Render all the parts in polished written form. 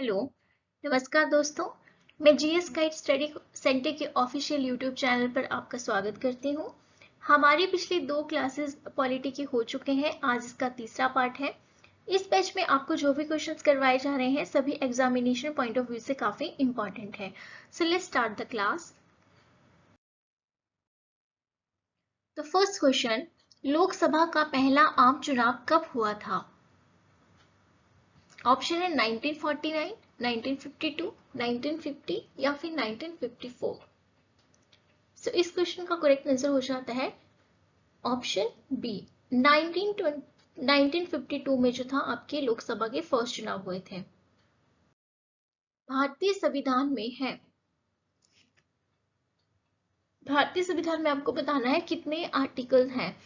Hello, नमस्कार दोस्तों। मैं जीएस गाइड स्टडी सेंटर के ऑफिशियल यूट्यूब चैनल पर आपका स्वागत करती हूँ। हमारी पिछली 2 क्लासेस पॉलिटी की हो चुके हैं। आज इसका तीसरा पार्ट है। इस बैच में आपको जो भी क्वेश्चंस करवाए जा रहे हैं सभी एग्जामिनेशन पॉइंट ऑफ व्यू से काफी इंपॉर्टेंट है। So let's start the class. The first question, Lok Sabha का पहला आम चुनाव कब हुआ था? ऑप्शन है 1949, 1952, 1950 या फिर 1954। सो इस क्वेश्चन का करेक्ट आंसर हो जाता है ऑप्शन बी। 1952 में जो था आपके लोकसभा के फर्स्ट चुनाव हुए थे। भारतीय संविधान में है, भारतीय संविधान में आपको बताना है कितने आर्टिकल हैं।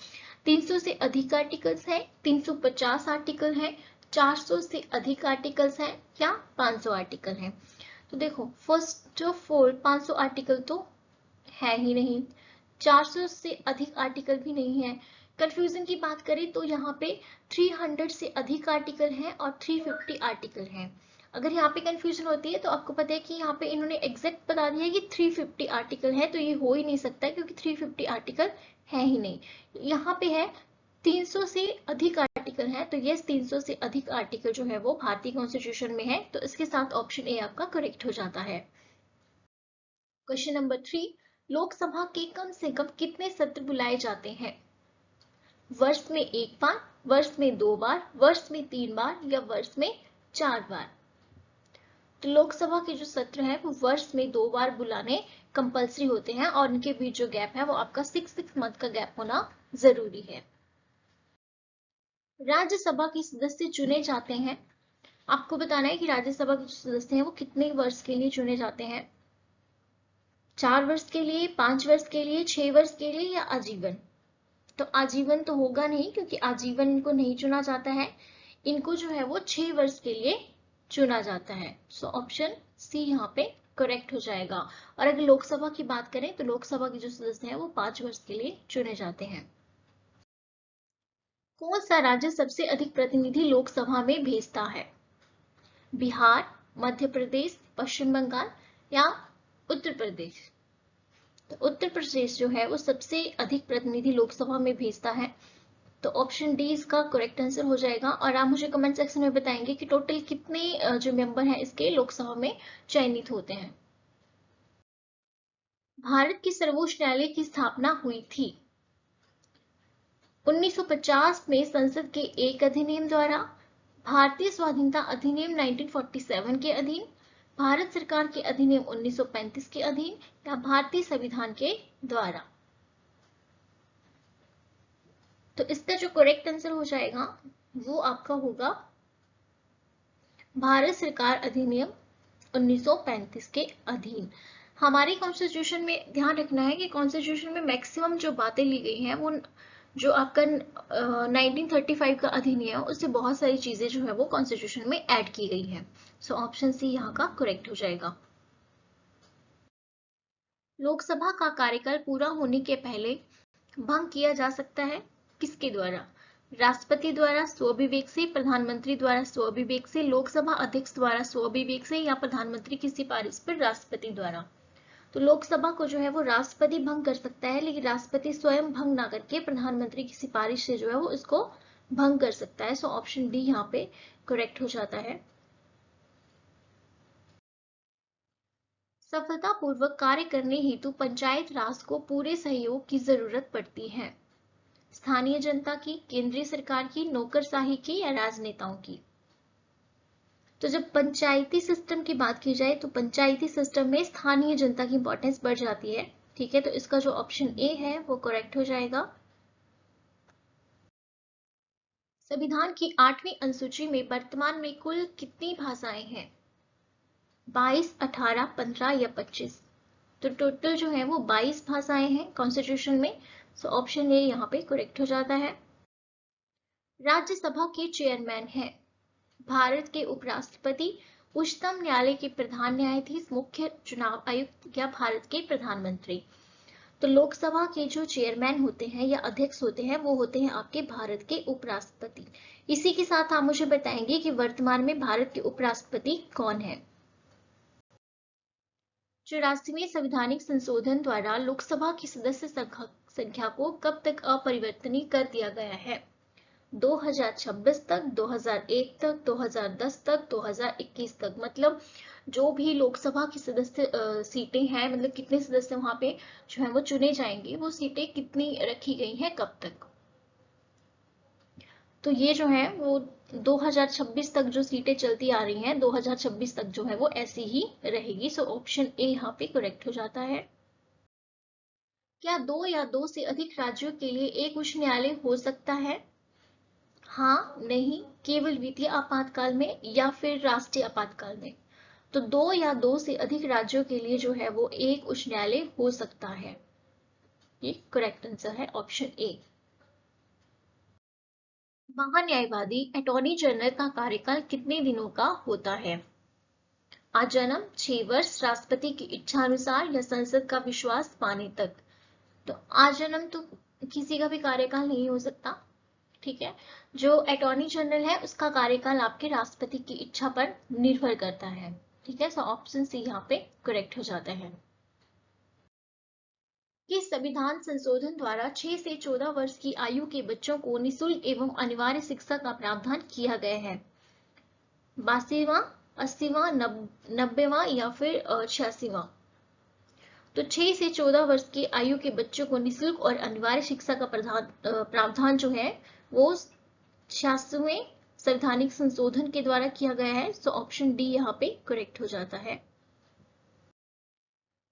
300 से अधिक आर्टिकल्स हैं, 350 आर्टिकल हैं, 400 से अधिक आर्टिकल्स हैं या 500 आर्टिकल हैं। तो देखो, फर्स्ट ऑफ ऑल 500 आर्टिकल तो है ही नहीं, 400 से अधिक आर्टिकल भी नहीं है। कंफ्यूजन की बात करें तो यहाँ पे 300 से अधिक आर्टिकल हैं और 350 आर्टिकल हैं। अगर यहाँ पे कंफ्यूजन होती है तो आपको पता है कि यहाँ पे इन्होंने एग्जैक्ट बता दिया है कि 350 आर्टिकल है, तो ये हो ही नहीं सकता क्योंकि 350 आर्टिकल है ही नहीं। यहाँ पे है 300 से अधिक आर्टिकल है, तो यस 300 से अधिक आर्टिकल जो है वो भारतीय कॉन्स्टिट्यूशन में है, तो इसके साथ ऑप्शन ए आपका करेक्ट हो जाता है। क्वेश्चन नंबर 3, लोकसभा के कम से कम कितने सत्र बुलाए जाते हैं? वर्ष में 1 बार, वर्ष में 2 बार, वर्ष में 3 बार या वर्ष में 4 बार? तो लोकसभा के जो सत्र है वो वर्ष में 2 बार बुलाने कंपल्सरी होते हैं और उनके बीच जो गैप है वो आपका 6 मंथ का गैप होना जरूरी है। राज्यसभा के सदस्य चुने जाते हैं, आपको बताना है कि राज्यसभा के जो सदस्य हैं वो कितने वर्ष के लिए चुने जाते हैं। 4 वर्ष के लिए, 5 वर्ष के लिए, 6 वर्ष के लिए या आजीवन? तो आजीवन तो होगा नहीं क्योंकि आजीवन इनको नहीं चुना जाता है, इनको जो है वो 6 वर्ष के लिए चुना जाता है। सो ऑप्शन सी यहाँ पे करेक्ट हो जाएगा। और अगर लोकसभा की बात करें तो लोकसभा के जो सदस्य हैं वो 5 वर्ष के लिए चुने जाते हैं। कौन सा राज्य सबसे अधिक प्रतिनिधि लोकसभा में भेजता है? बिहार, मध्य प्रदेश, पश्चिम बंगाल या उत्तर प्रदेश? तो उत्तर प्रदेश जो है वो सबसे अधिक प्रतिनिधि लोकसभा में भेजता है, तो ऑप्शन डी इसका करेक्ट आंसर हो जाएगा। और आप मुझे कमेंट सेक्शन में बताएंगे कि टोटल कितने जो मेंबर हैं इसके लोकसभा में चयनित होते हैं। भारत के सर्वोच्च न्यायालय की स्थापना हुई थी 1950 में संसद के एक अधिनियम द्वारा, भारतीय स्वाधीनता अधिनियम 1947 के अधीन, भारत सरकार के अधिनियम 1935 के अधीन या भारतीय संविधान के द्वारा? तो इसका जो करेक्ट आंसर हो जाएगा वो आपका होगा भारत सरकार अधिनियम 1935 के अधीन। हमारे कॉन्स्टिट्यूशन में ध्यान रखना है कि कॉन्स्टिट्यूशन में मैक्सिमम जो बातें ली गई हैं वो जो आपका 1935 का अधिनियम है उससे बहुत सारी चीजें जो है वो कॉन्स्टिट्यूशन में ऐड की गई है। सो ऑप्शन सी यहाँ का करेक्ट हो जाएगा। लोकसभा का कार्यकाल पूरा होने के पहले भंग किया जा सकता है किसके द्वारा? राष्ट्रपति द्वारा स्वविवेक से, प्रधानमंत्री द्वारा स्वविवेक से, लोकसभा अध्यक्ष द्वारा स्वविवेक से या प्रधानमंत्री की सिफारिश पर राष्ट्रपति द्वारा? तो लोकसभा को जो है वो राष्ट्रपति भंग कर सकता है, लेकिन राष्ट्रपति स्वयं भंग ना करके प्रधानमंत्री की सिफारिश से जो है वो इसको भंग कर सकता है। सो ऑप्शन डी यहाँ पे करेक्ट हो जाता है। सफलतापूर्वक कार्य करने हेतु पंचायत राज को पूरे सहयोग की जरूरत पड़ती है। स्थानीय जनता की, केंद्रीय सरकार की, नौकरशाही की या राजनेताओं की? तो जब पंचायती सिस्टम की बात की जाए तो पंचायती सिस्टम में स्थानीय जनता की इंपॉर्टेंस बढ़ जाती है। ठीक है, तो इसका जो ऑप्शन ए है वो करेक्ट हो जाएगा। संविधान की 8वीं अनुसूची में वर्तमान में कुल कितनी भाषाएं हैं? 22, 18, 15 या 25? तो टोटल जो है वो 22 भाषाएं हैं कॉन्स्टिट्यूशन में। सो ऑप्शन ए यहाँ पे करेक्ट हो जाता है। राज्यसभा के चेयरमैन हैं भारत के उपराष्ट्रपति, उच्चतम न्यायालय के प्रधान न्यायाधीश, मुख्य चुनाव आयुक्त या भारत के प्रधानमंत्री? तो लोकसभा के जो चेयरमैन होते हैं या अध्यक्ष होते हैं वो होते हैं आपके भारत के उपराष्ट्रपति। इसी के साथ आप मुझे बताएंगे कि वर्तमान में भारत के उपराष्ट्रपति कौन है। 84वें संवैधानिक संशोधन द्वारा लोकसभा की सदस्य संख्या को कब तक अपरिवर्तनीय कर दिया गया है? 2026 तक, 2001 तक, 2010 तक, 2021 तक। मतलब जो भी लोकसभा की सदस्य सीटें हैं, मतलब कितने सदस्य वहां पे जो है वो चुने जाएंगे, वो सीटें कितनी रखी गई हैं कब तक। तो ये जो है वो 2026 तक जो सीटें चलती आ रही हैं, 2026 तक जो है वो ऐसी ही रहेगी। सो ऑप्शन ए यहाँ पे करेक्ट हो जाता है। क्या दो या दो से अधिक राज्यों के लिए एक उच्च न्यायालय हो सकता है? हाँ, नहीं, केवल वित्तीय आपातकाल में या फिर राष्ट्रीय आपातकाल में। तो दो या दो से अधिक राज्यों के लिए जो है वो एक उच्च न्यायालय हो सकता है। ये करेक्ट आंसर है ऑप्शन ए। महान्यायवादी अटॉर्नी जनरल का कार्यकाल कितने दिनों का होता है? आजन्म, 6 वर्ष, राष्ट्रपति की इच्छा अनुसार या संसद का विश्वास पाने तक। तो आजन्म तो किसी का भी कार्यकाल नहीं हो सकता, ठीक है। जो अटॉर्नी जनरल है उसका कार्यकाल आपके राष्ट्रपति की इच्छा पर निर्भर करता है, ठीक है। सो ऑप्शन सी यहाँ पे करेक्ट हो जाता है। किस संविधान संशोधन द्वारा 6 से 14 वर्ष की आयु के बच्चों को निःशुल्क एवं अनिवार्य शिक्षा का प्रावधान किया गया है? 82वां, 80वां, 90वां या फिर 86वां? तो 6 से 14 वर्ष की आयु के बच्चों को निःशुल्क और अनिवार्य शिक्षा का प्रावधान जो है वो 86वें संवैधानिक संशोधन के द्वारा किया गया है। सो ऑप्शन डी यहाँ पे करेक्ट हो जाता है।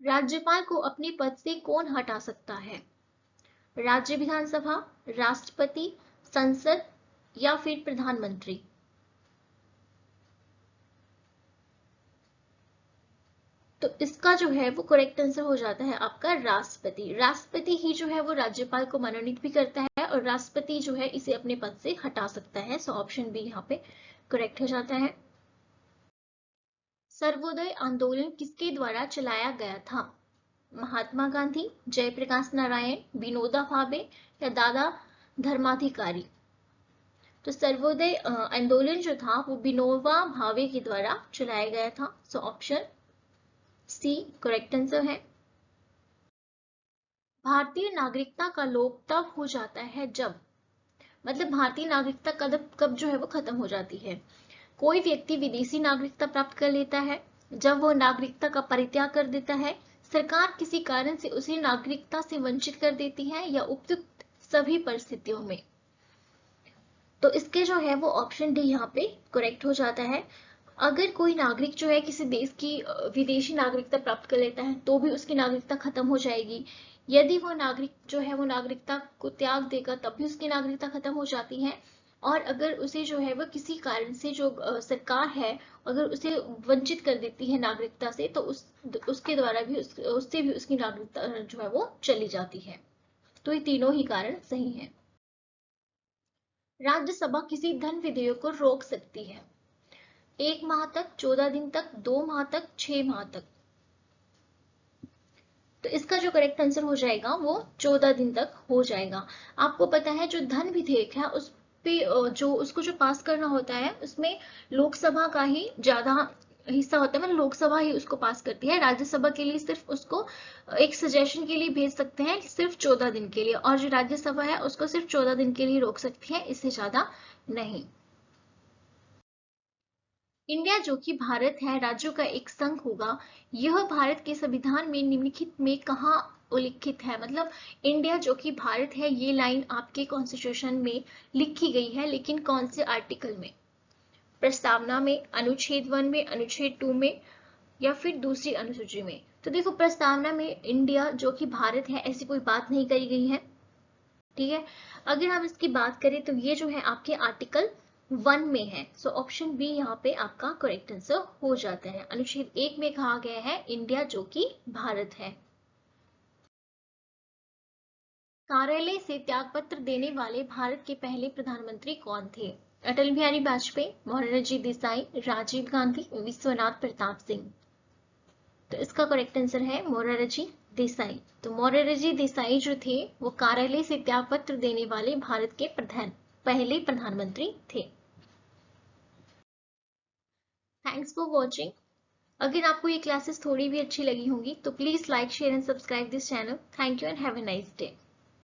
राज्यपाल को अपने पद से कौन हटा सकता है? राज्य विधानसभा, राष्ट्रपति, संसद या फिर प्रधानमंत्री? तो इसका जो है वो करेक्ट आंसर हो जाता है आपका राष्ट्रपति। राष्ट्रपति ही जो है वो राज्यपाल को मनोनीत भी करता है और राष्ट्रपति जो है इसे अपने पद से हटा सकता है। सो ऑप्शन बी यहाँ पे करेक्ट हो जाता है। सर्वोदय आंदोलन किसके द्वारा चलाया गया था? महात्मा गांधी, जयप्रकाश नारायण, विनोबा भावे या दादा धर्माधिकारी? तो सर्वोदय आंदोलन जो था वो विनोबा भावे के द्वारा चलाया गया था। So option C correct answer है। भारतीय नागरिकता का लोप तब हो जाता है जब, मतलब भारतीय नागरिकता कब जो है वो खत्म हो जाती है? कोई व्यक्ति विदेशी नागरिकता प्राप्त कर लेता है, जब वह नागरिकता का परित्याग कर देता है, सरकार किसी कारण से उसे नागरिकता से वंचित कर देती है, या उपयुक्त सभी परिस्थितियों में। तो इसके जो है वो ऑप्शन डी यहाँ पे करेक्ट हो जाता है। अगर कोई नागरिक जो है किसी देश की विदेशी नागरिकता प्राप्त कर लेता है तो भी उसकी नागरिकता खत्म हो जाएगी। यदि वो नागरिक जो है वो नागरिकता को त्याग देगा तब भी उसकी नागरिकता खत्म हो जाती है। और अगर उसे जो है वो किसी कारण से जो सरकार है अगर उसे वंचित कर देती है नागरिकता से, तो उसके द्वारा भी उससे भी उसकी नागरिकता जो है वो चली जाती है। तो ये तीनों ही कारण सही हैं। राज्यसभा किसी धन विधेयक को रोक सकती है? 1 माह तक, 14 दिन तक, 2 माह तक, 6 माह तक? तो इसका जो करेक्ट आंसर हो जाएगा वो 14 दिन तक हो जाएगा। आपको पता है जो धन विधेयक है उस पे जो उसको जो पास करना होता है उसमें लोकसभा का ही ज्यादा हिस्सा होता है, मतलब लोकसभा ही उसको पास करती है। राज्यसभा के लिए सिर्फ उसको एक सजेशन के लिए भेज सकते हैं सिर्फ 14 दिन के लिए, और जो राज्यसभा है उसको सिर्फ 14 दिन के लिए रोक सकती है, इससे ज्यादा नहीं। इंडिया जो कि भारत है राज्यों का एक संघ होगा, यह भारत के संविधान में निम्नलिखित में कहाँ उल्लिखित है? मतलब इंडिया जो कि भारत है ये लाइन आपके कॉन्स्टिट्यूशन में लिखी गई है, लेकिन कौन से आर्टिकल में? प्रस्तावना में, अनुच्छेद 1 में, अनुच्छेद 2 में या फिर दूसरी अनुसूची में? तो देखो प्रस्तावना में इंडिया जो कि भारत है ऐसी कोई बात नहीं करी गई है, ठीक है। अगर हम इसकी बात करें तो ये जो है आपके आर्टिकल 1 में है। सो ऑप्शन बी यहाँ पे आपका करेक्ट आंसर हो जाता है। अनुच्छेद 1 में कहा गया है इंडिया जो कि भारत है। कार्यालय से त्यागपत्र देने वाले भारत के पहले प्रधानमंत्री कौन थे? अटल बिहारी वाजपेयी, मोरारजी देसाई, राजीव गांधी, विश्वनाथ प्रताप सिंह? तो इसका करेक्ट आंसर है मोरारजी देसाई। तो मोरारजी देसाई जो थे वो कार्यालय से त्यागपत्र देने वाले भारत के पहले प्रधानमंत्री थे। Thanks for watching. अगर आपको ये क्लासेस थोड़ी भी अच्छी लगी होंगी तो please like share and subscribe this channel. Thank you and have a nice day.